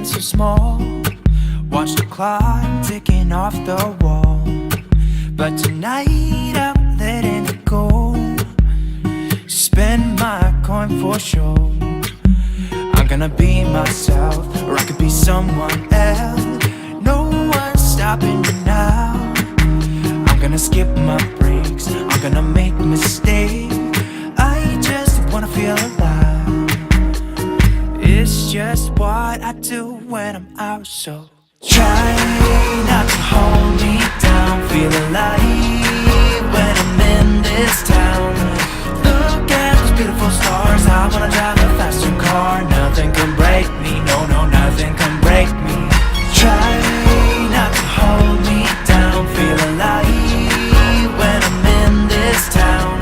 feeling so small. Watch the clock ticking off the wall. But tonight I'm letting it go. Spend my coin for sure. I'm gonna be myself, or I could be someone else. No one's stopping me now. I'm gonna skip my breaks, I'm gonna make mistakes. I just wanna feel alive. It's just what I do when I'm out, so try not to hold me down. Feel alive when I'm in this town. Look at those beautiful stars. I wanna drive a faster car. Nothing can break me, no, no, nothing can break me. Try not to hold me down. Feel alive when I'm in this town.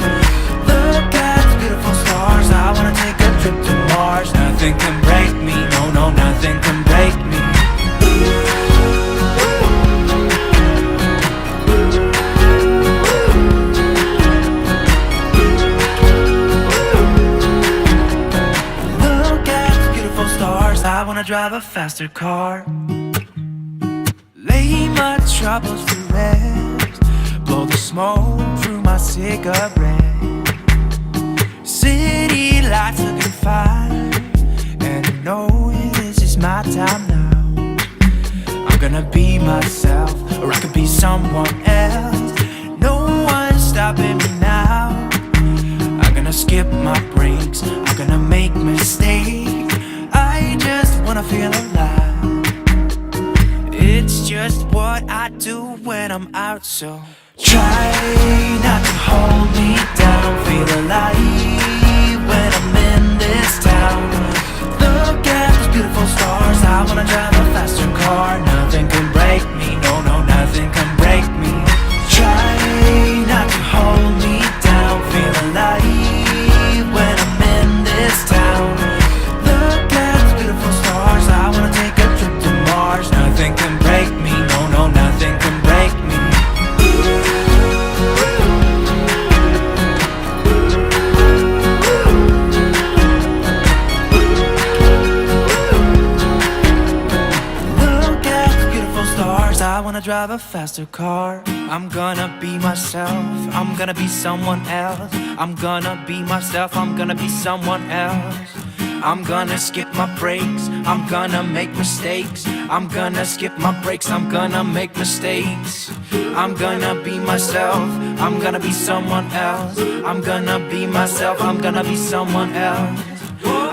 Look at those beautiful stars. I wanna take a trip to Mars. Nothing can break me, no, no, nothing can break me. I wanna drive a faster car. Lay my troubles to rest. Blow the smoke through my cigarette. City lights looking fine, and I know this is my time now. I'm gonna be myself, or I could be someone else. No one's stopping me now. I'm gonna skip my breaks, I'm gonna make mistakes. I just wanna feel alive. It's just what I do when I'm out, so try not to hold me down. Feel alive when I'm in this town. Look at those beautiful stars. I wanna drive a faster car. Nothing can break me, no, no, nothing can break me. Try not to hold me down. Feel alive when I'm in this town. I wanna take a trip to Mars. Nothing can break me, no, no, nothing can break me. Look at the beautiful stars. I wanna drive a faster car. I'm gonna be myself, I'm gonna be someone else. I'm gonna be myself, I'm gonna be someone else. I'm gonna skip my breaks, I'm gonna make mistakes. I'm gonna skip my breaks, I'm gonna make mistakes. I'm gonna be myself, I'm gonna be someone else. I'm gonna be myself, I'm gonna be someone else.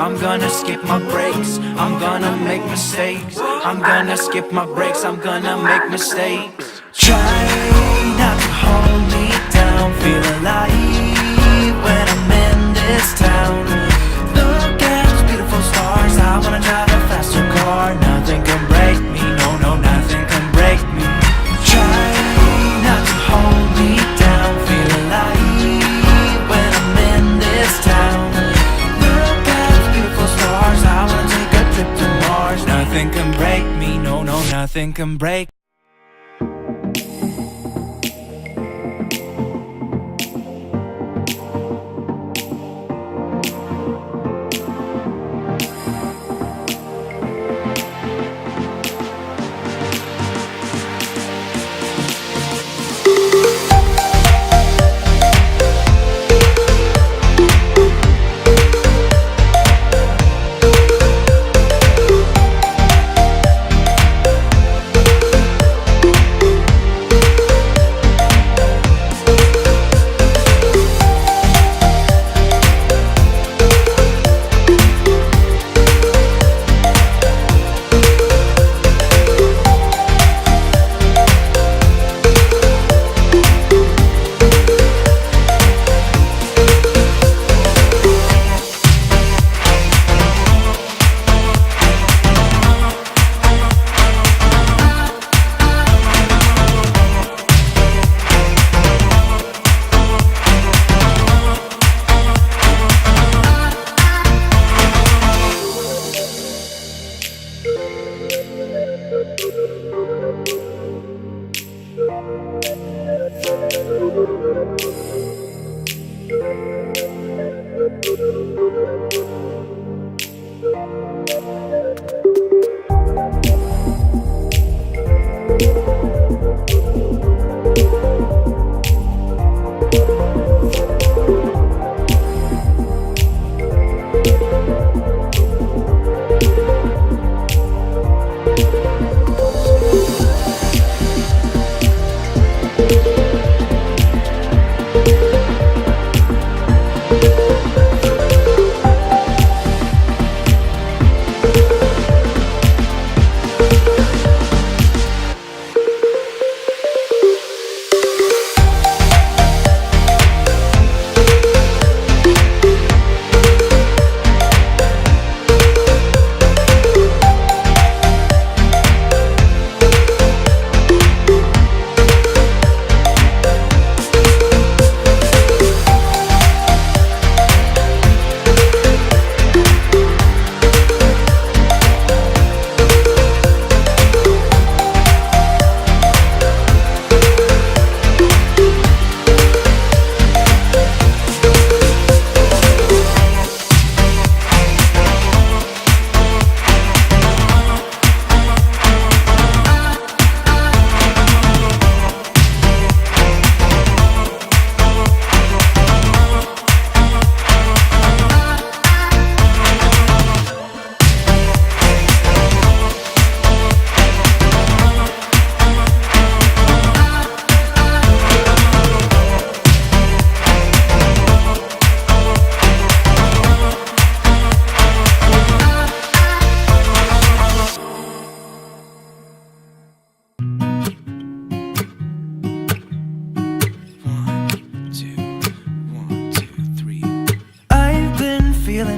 I'm gonna skip my breaks, I'm gonna make mistakes. I'm gonna skip my breaks, I'm gonna make mistakes. Try not to hold me down. Feel alive when I'm in this town. Look at those beautiful stars. I wanna drive a faster car. Nothing can break me, no, no, nothing can break me. Try not to hold me down. Feel alive when I'm in this town. Look at those beautiful stars. I wanna take a trip to Mars. Nothing can break me, no, no, nothing can break me.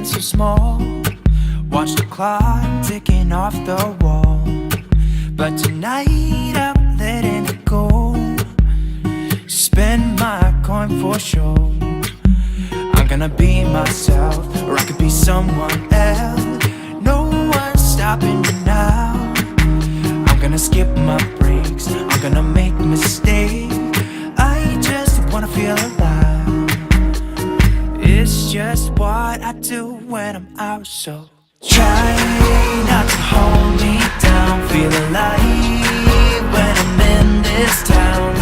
feeling so small. Watch the clock ticking off the wall. But tonight I'm letting it go. Spend my coin for sure. I'm gonna be myself, or I could be someone else. No one's stopping me now. I'm gonna skip my breaks, I'm gonna make mistakes. I just wanna feel alive. It's just what I do when I'm out, so try not to hold me down. Feel alive when I'm in this town.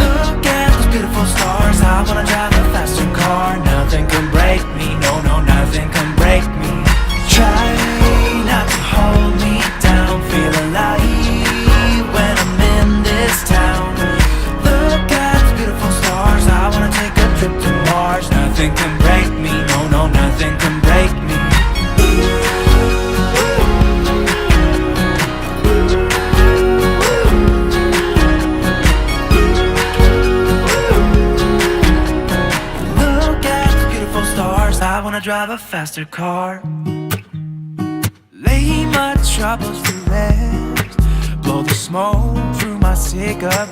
Look at those beautiful stars. I wanna drive a faster car. Nothing can break me, no, no, nothing can break me. Try not to hold me down. Feel alive when I'm in this town. Look at those beautiful stars. I wanna take a trip to Mars. Nothing can break me, no, no, nothing can break me. I wanna drive a faster car. Lay my troubles to rest. Blow the smoke through my cigarette.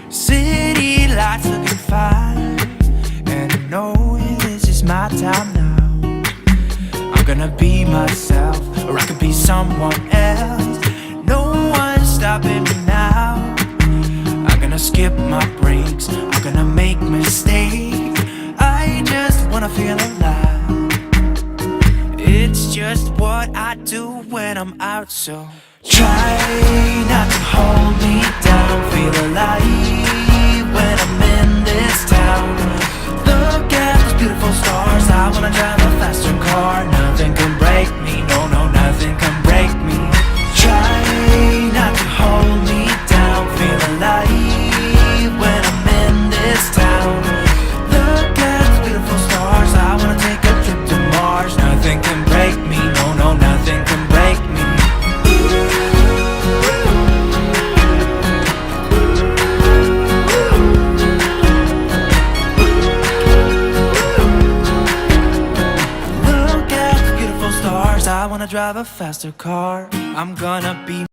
City lights looking fine, and I know this is my time now. I'm gonna be myself, or I could be someone else. No one's stopping me now. I'm gonna skip my breaks, I'm gonna make mistakes. I just wanna feel alive. It's just what I do when I'm out, so try not to hold me down. Feel alive when I'm in this town. Look at those beautiful stars. I wanna drive a faster car. Nothing can break me, no, no, nothing can break me. Try not to hold me down. Feel alive when I'm in this town. Look at those beautiful stars. I wanna take a trip to Mars. Nothing can break me, no, no, nothing can break me. Look at the beautiful stars. I wanna drive a faster car. I'm gonna be